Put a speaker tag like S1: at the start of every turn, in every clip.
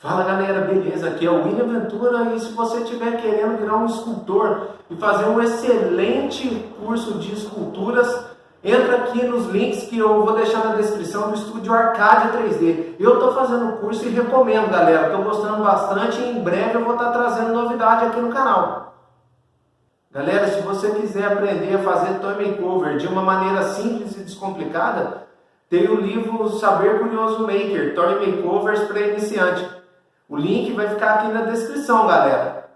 S1: Fala galera, beleza? Aqui é o William Ventura e se você estiver querendo virar um escultor e fazer um excelente curso de esculturas, entra aqui nos links que eu vou deixar na descrição do Estúdio Arcadia 3D. Eu estou fazendo o curso e recomendo, galera. Estou gostando bastante e em breve eu vou estar trazendo novidade aqui no canal. Galera, se você quiser aprender a fazer toy makeover de uma maneira simples e descomplicada, tem o livro Saber Curioso Maker, Toy Makeovers para Iniciante. O link vai ficar aqui na descrição, galera.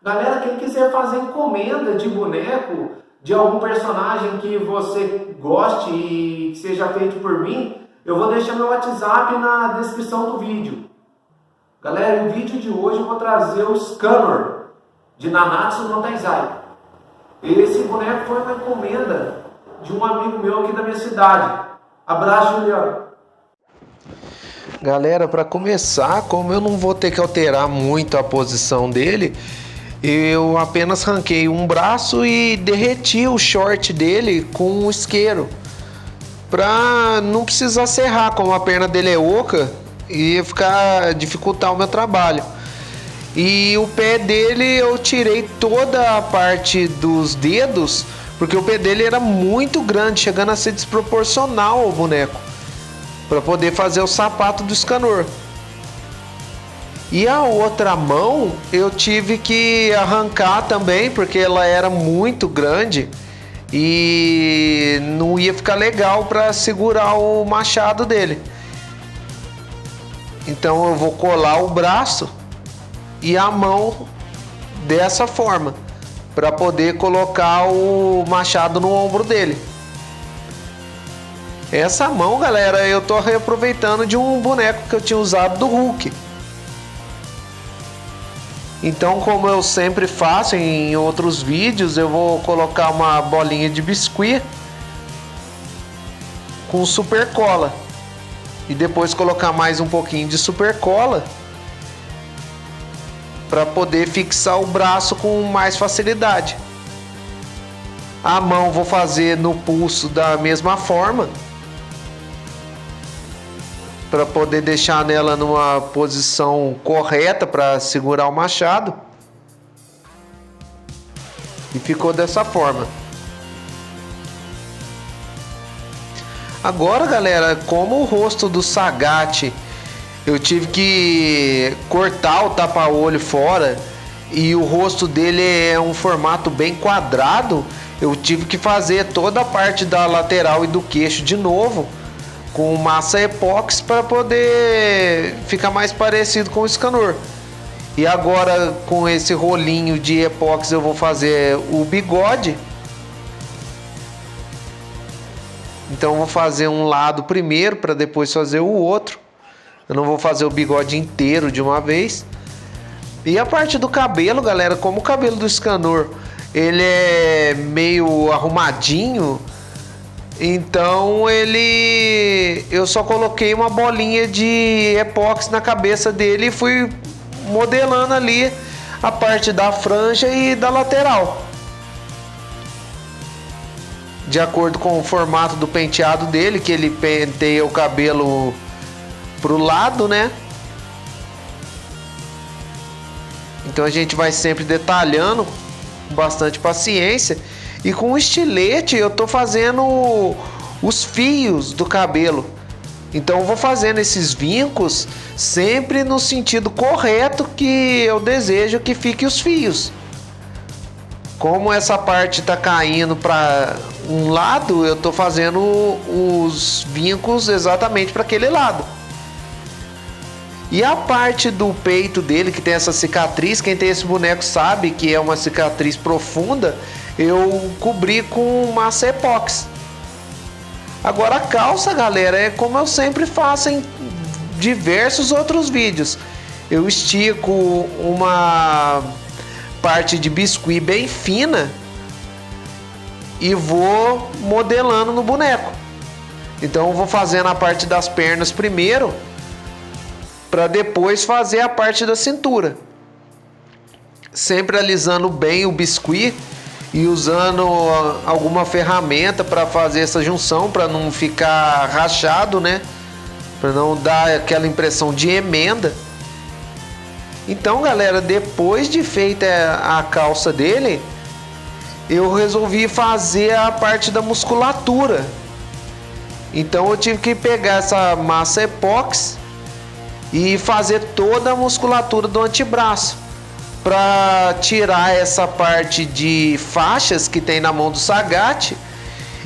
S1: Galera, quem quiser fazer encomenda de boneco de algum personagem que você goste e que seja feito por mim, eu vou deixar meu WhatsApp na descrição do vídeo. Galera, no vídeo de hoje eu vou trazer o Scanner de Nanatsu no Taizai. Esse boneco foi uma encomenda de um amigo meu aqui da minha cidade. Abraço, Juliano.
S2: Galera, para começar, como eu não vou ter que alterar muito a posição dele, eu apenas ranquei um braço e derreti o short dele com um isqueiro, para não precisar serrar, como a perna dele é oca, ia dificultar o meu trabalho. E o pé dele eu tirei toda a parte dos dedos, porque o pé dele era muito grande, chegando a ser desproporcional ao boneco, para poder fazer o sapato do Scanner. E a outra mão eu tive que arrancar também, porque ela era muito grande e não ia ficar legal para segurar o machado dele. Então eu vou colar o braço e a mão dessa forma, para poder colocar o machado no ombro dele. Essa mão, galera, eu tô reaproveitando de um boneco que eu tinha usado do Hulk. Então, como eu sempre faço em outros vídeos, eu vou colocar uma bolinha de biscuit com super cola. E depois colocar mais um pouquinho de super cola para poder fixar o braço com mais facilidade. A mão vou fazer no pulso da mesma forma, para poder deixar nela numa posição correta para segurar o machado. E ficou dessa forma. Agora, galera, como o rosto do Sagat eu tive que cortar o tapa-olho fora e o rosto dele é um formato bem quadrado, eu tive que fazer toda a parte da lateral e do queixo de novo com massa epóxi para poder ficar mais parecido com o Scanner. E agora com esse rolinho de epóxi eu vou fazer o bigode. Então eu vou fazer um lado primeiro para depois fazer o outro. Eu não vou fazer o bigode inteiro de uma vez. E a parte do cabelo, galera, como o cabelo do Scanner ele é meio arrumadinho, então eu só coloquei uma bolinha de epóxi na cabeça dele e fui modelando ali a parte da franja e da lateral, de acordo com o formato do penteado dele, que ele penteia o cabelo pro lado, né? Então a gente vai sempre detalhando com bastante paciência. E com o estilete eu tô fazendo os fios do cabelo. Então eu vou fazendo esses vincos sempre no sentido correto que eu desejo que fique os fios. Como essa parte tá caindo para um lado, eu tô fazendo os vincos exatamente para aquele lado. E a parte do peito dele, que tem essa cicatriz, quem tem esse boneco sabe que é uma cicatriz profunda, eu cobri com massa epóxi. Agora a calça, galera, é como eu sempre faço em diversos outros vídeos. Eu estico uma parte de biscuit bem fina e vou modelando no boneco. Então eu vou fazendo a parte das pernas primeiro, para depois fazer a parte da cintura. Sempre alisando bem o biscuit e usando alguma ferramenta para fazer essa junção, para não ficar rachado, né? Para não dar aquela impressão de emenda. Então, galera, depois de feita a calça dele, eu resolvi fazer a parte da musculatura. Então eu tive que pegar essa massa epóxi e fazer toda a musculatura do antebraço, para tirar essa parte de faixas que tem na mão do Sagat,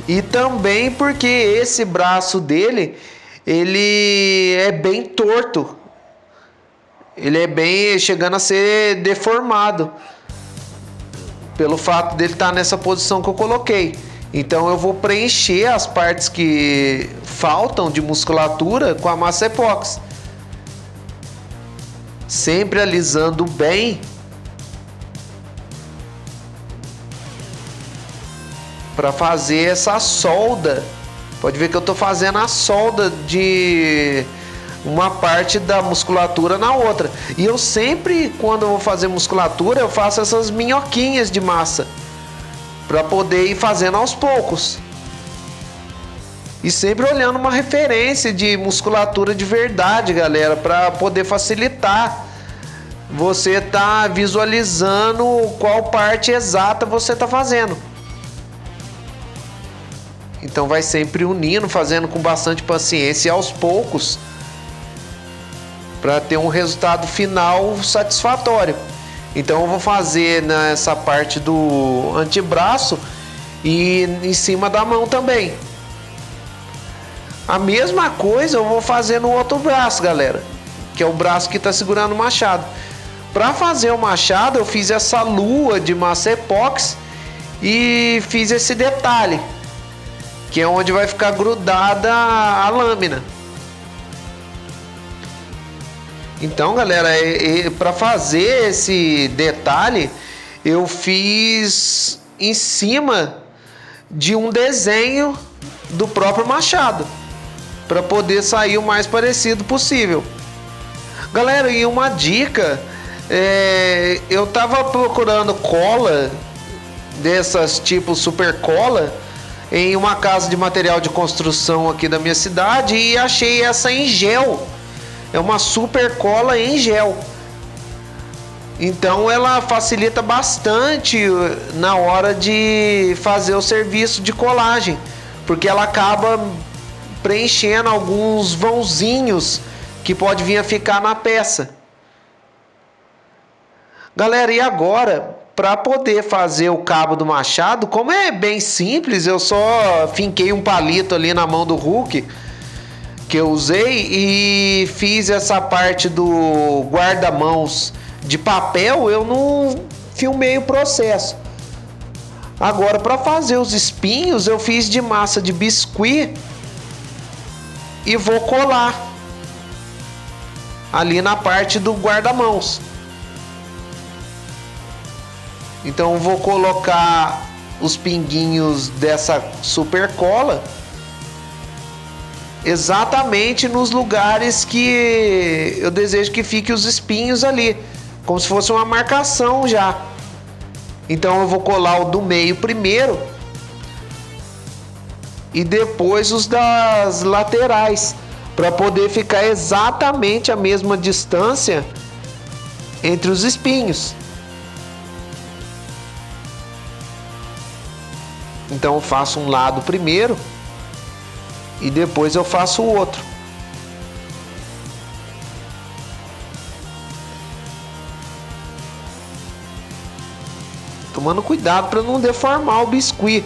S2: e também porque esse braço dele, ele é bem torto, ele é bem chegando a ser deformado, pelo fato dele estar nessa posição que eu coloquei. Então eu vou preencher as partes que faltam de musculatura com a massa epóxi, sempre alisando bem para fazer essa solda. Pode ver que eu estou fazendo a solda de uma parte da musculatura na outra. E eu sempre, quando eu vou fazer musculatura, eu faço essas minhoquinhas de massa para poder ir fazendo aos poucos. E sempre olhando uma referência de musculatura de verdade, galera, para poder facilitar você tá visualizando qual parte exata você tá fazendo. Então vai sempre unindo, fazendo com bastante paciência e aos poucos, para ter um resultado final satisfatório. Então eu vou fazer nessa parte do antebraço e em cima da mão também. A mesma coisa eu vou fazer no outro braço, galera, que é o braço que está segurando o machado. Para fazer o machado eu fiz essa lua de massa epóxi e fiz esse detalhe, que é onde vai ficar grudada a lâmina. Então, galera, para fazer esse detalhe, eu fiz em cima de um desenho do próprio machado, para poder sair o mais parecido possível. Galera, e uma dica, eu tava procurando cola dessas tipo super cola em uma casa de material de construção aqui da minha cidade e achei essa em gel. É uma super cola em gel. Então ela facilita bastante na hora de fazer o serviço de colagem, porque ela acaba preenchendo alguns vãozinhos que pode vir a ficar na peça. Galera, e agora, para poder fazer o cabo do machado, como é bem simples, eu só finquei um palito ali na mão do Hulk que eu usei e fiz essa parte do guarda-mãos de papel. Eu não filmei o processo. Agora, para fazer os espinhos, eu fiz de massa de biscuit e vou colar ali na parte do guarda-mãos. Então eu vou colocar os pinguinhos dessa super cola exatamente nos lugares que eu desejo que fique os espinhos ali, como se fosse uma marcação já. Então eu vou colar o do meio primeiro e depois os das laterais, para poder ficar exatamente a mesma distância entre os espinhos. Então eu faço um lado primeiro e depois eu faço o outro. Tomando cuidado para não deformar o biscuit.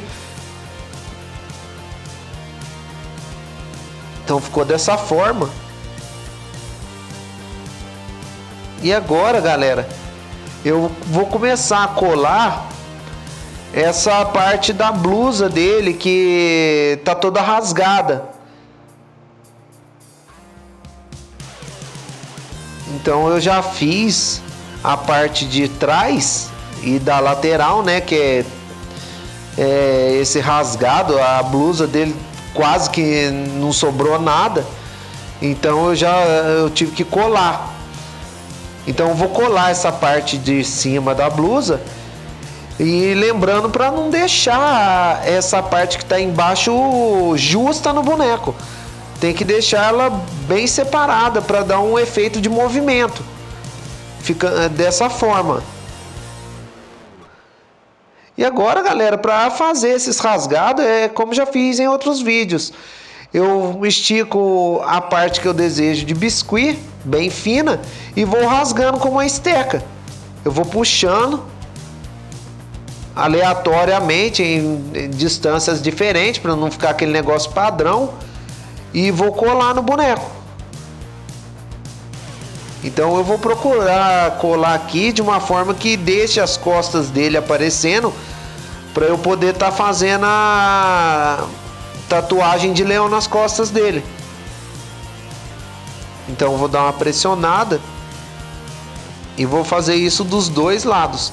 S2: Então ficou dessa forma. E agora, galera, eu vou começar a colar essa parte da blusa dele que tá toda rasgada. Então eu já fiz a parte de trás e da lateral, né, que é esse rasgado. A blusa dele quase que não sobrou nada. Então eu tive que colar. Então eu vou colar essa parte de cima da blusa. E lembrando para não deixar essa parte que está embaixo justa no boneco. Tem que deixar ela bem separada para dar um efeito de movimento. fica dessa forma. E agora, galera, para fazer esses rasgados, é como já fiz em outros vídeos. Eu estico a parte que eu desejo de biscuit, bem fina, e vou rasgando com uma esteca. Eu vou puxando aleatoriamente em distâncias diferentes, para não ficar aquele negócio padrão, e vou colar no boneco. Então eu vou procurar colar aqui de uma forma que deixe as costas dele aparecendo, para eu poder estar fazendo a tatuagem de leão nas costas dele. Então eu vou dar uma pressionada e vou fazer isso dos dois lados.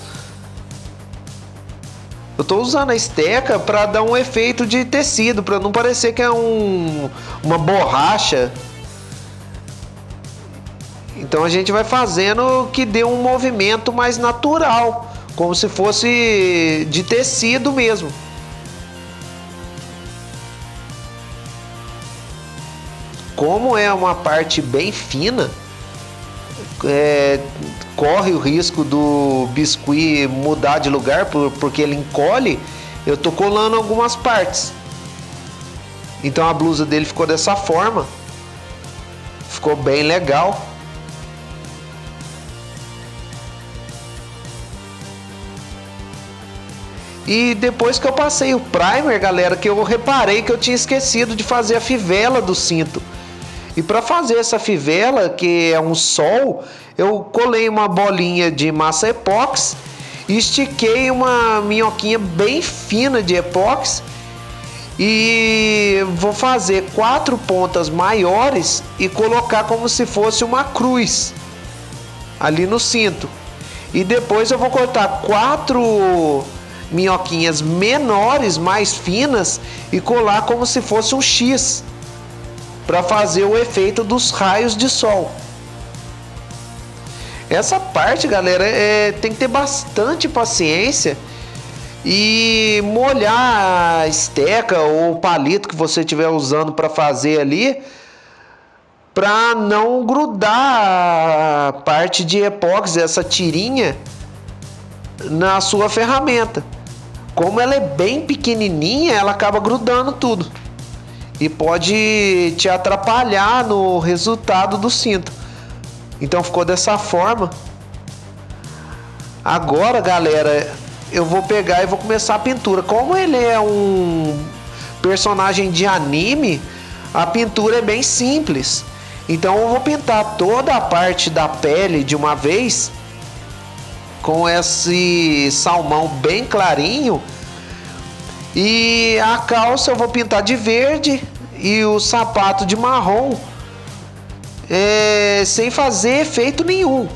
S2: Eu estou usando a esteca para dar um efeito de tecido, para não parecer que é uma borracha. Então a gente vai fazendo que dê um movimento mais natural, como se fosse de tecido mesmo. Como é uma parte bem fina, corre o risco do biscuit mudar de lugar porque ele encolhe. Eu tô colando algumas partes. Então a blusa dele ficou dessa forma, ficou bem legal. E depois que eu passei o primer, galera, que eu reparei que eu tinha esquecido de fazer a fivela do cinto. E para fazer essa fivela, que é um sol, eu colei uma bolinha de massa epóxi e estiquei uma minhoquinha bem fina de epóxi. E vou fazer 4 pontas maiores e colocar como se fosse uma cruz ali no cinto. E depois eu vou cortar 4 minhoquinhas menores, mais finas, e colar como se fosse um X, para fazer o efeito dos raios de sol. Essa parte, galera, tem que ter bastante paciência e molhar a esteca ou o palito que você estiver usando para fazer ali, para não grudar a parte de epóxi, essa tirinha, na sua ferramenta. Como ela é bem pequenininha, ela acaba grudando tudo e pode te atrapalhar no resultado do cinto. Então ficou dessa forma. Agora, galera, eu vou pegar e vou começar a pintura. Como ele é um personagem de anime, a pintura é bem simples. Então eu vou pintar toda a parte da pele de uma vez, com esse salmão bem clarinho, e a calça eu vou pintar de verde e o sapato de marrom, sem fazer efeito nenhum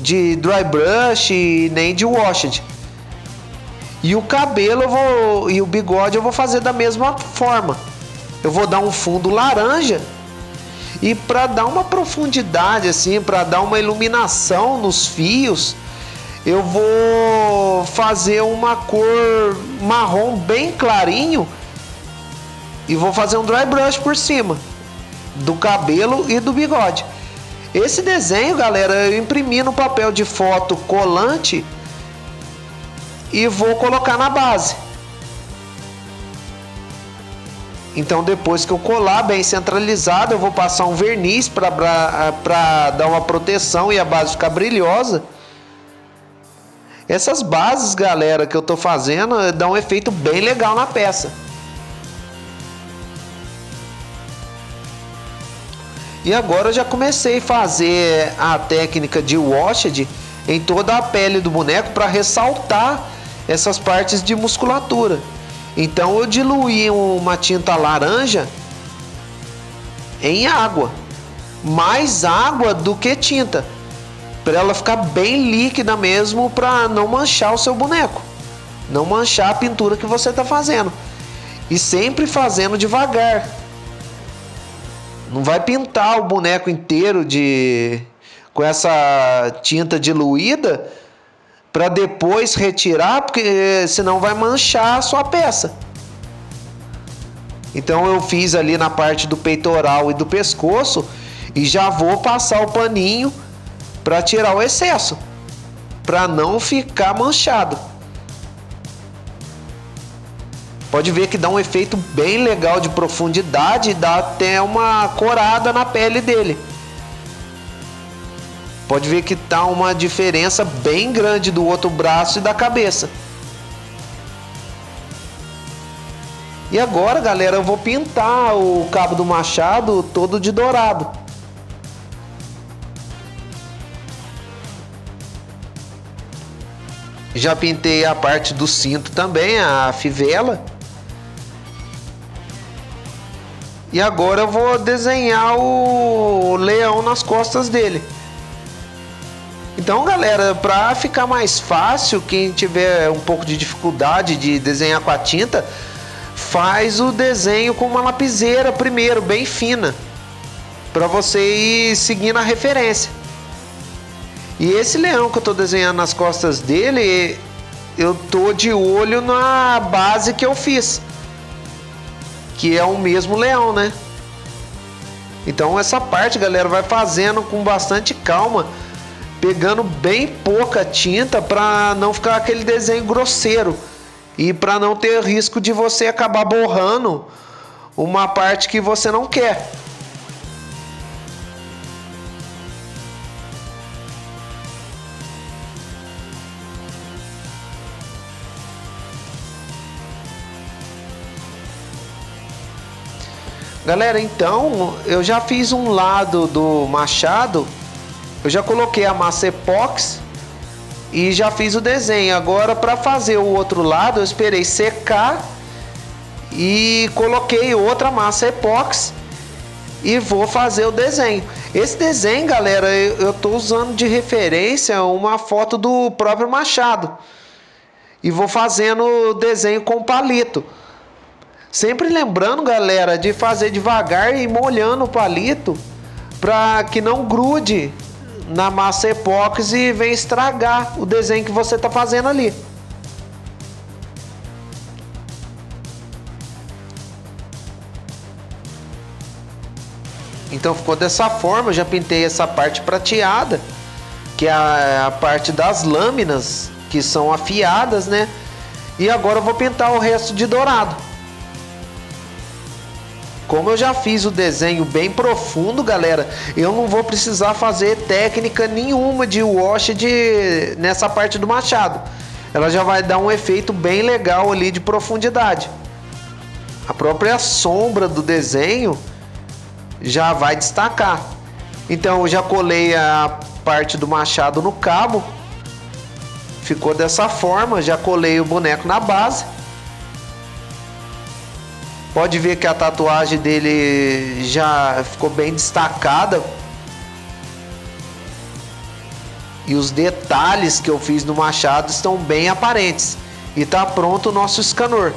S2: de dry brush nem de washed. E o cabelo e o bigode eu vou fazer da mesma forma. Eu vou dar um fundo laranja, e para dar uma profundidade assim, para dar uma iluminação nos fios, eu vou fazer uma cor marrom bem clarinho e vou fazer um dry brush por cima do cabelo e do bigode. Esse desenho, galera, eu imprimi no papel de foto colante e vou colocar na base. Então depois que eu colar bem centralizado, eu vou passar um verniz para dar uma proteção e a base ficar brilhosa. Essas bases, galera, que eu tô fazendo, dão um efeito bem legal na peça. E agora eu já comecei a fazer a técnica de washed em toda a pele do boneco para ressaltar essas partes de musculatura. Então eu diluí uma tinta laranja em água, mais água do que tinta, para ela ficar bem líquida mesmo, para não manchar o seu boneco, não manchar a pintura que você está fazendo. E sempre fazendo devagar. Não vai pintar o boneco inteiro com essa tinta diluída para depois retirar, porque senão vai manchar a sua peça. Então eu fiz ali na parte do peitoral e do pescoço e já vou passar o paninho para tirar o excesso, para não ficar manchado. Pode ver que dá um efeito bem legal de profundidade e dá até uma corada na pele dele. Pode ver que tá uma diferença bem grande do outro braço e da cabeça. E agora, galera, eu vou pintar o cabo do machado todo de dourado. Já pintei a parte do cinto também, a fivela. E agora eu vou desenhar o leão nas costas dele. Então, galera, para ficar mais fácil, quem tiver um pouco de dificuldade de desenhar com a tinta, faz o desenho com uma lapiseira primeiro, bem fina, para você ir seguindo a referência. E esse leão que eu estou desenhando nas costas dele, eu tô de olho na base que eu fiz, que é o mesmo leão, né? Então essa parte, galera, vai fazendo com bastante calma, pegando bem pouca tinta para não ficar aquele desenho grosseiro e para não ter risco de você acabar borrando uma parte que você não quer. Galera, então eu já fiz um lado do machado, eu já coloquei a massa epóxi e já fiz o desenho. Agora, para fazer o outro lado, eu esperei secar e coloquei outra massa epóxi e vou fazer o desenho. Esse desenho, galera, eu tô usando de referência uma foto do próprio machado e vou fazendo o desenho com palito. Sempre lembrando, galera, de fazer devagar e molhando o palito para que não grude na massa epóxi e venha estragar o desenho que você está fazendo ali. Então ficou dessa forma. Eu já pintei essa parte prateada, que é a parte das lâminas que são afiadas, né? E agora eu vou pintar o resto de dourado. Como eu já fiz o desenho bem profundo, galera, eu não vou precisar fazer técnica nenhuma de wash nessa parte do machado. Ela já vai dar um efeito bem legal ali de profundidade. A própria sombra do desenho já vai destacar. Então eu já colei a parte do machado no cabo. Ficou dessa forma, já colei o boneco na base. Pode ver que a tatuagem dele já ficou bem destacada. E os detalhes que eu fiz no machado estão bem aparentes. E tá pronto o nosso escanor.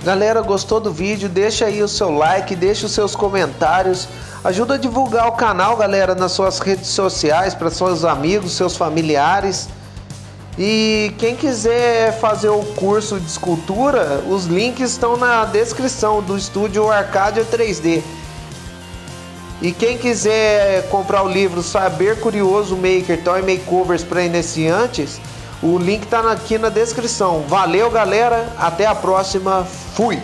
S2: Galera, gostou do vídeo? Deixa aí o seu like, deixa os seus comentários. Ajuda a divulgar o canal, galera, nas suas redes sociais, para seus amigos, seus familiares. E quem quiser fazer o curso de escultura, os links estão na descrição do estúdio Arcadia 3D. E quem quiser comprar o livro Saber Curioso Maker Toy Makeovers para iniciantes, o link está aqui na descrição. Valeu, galera, até a próxima, fui!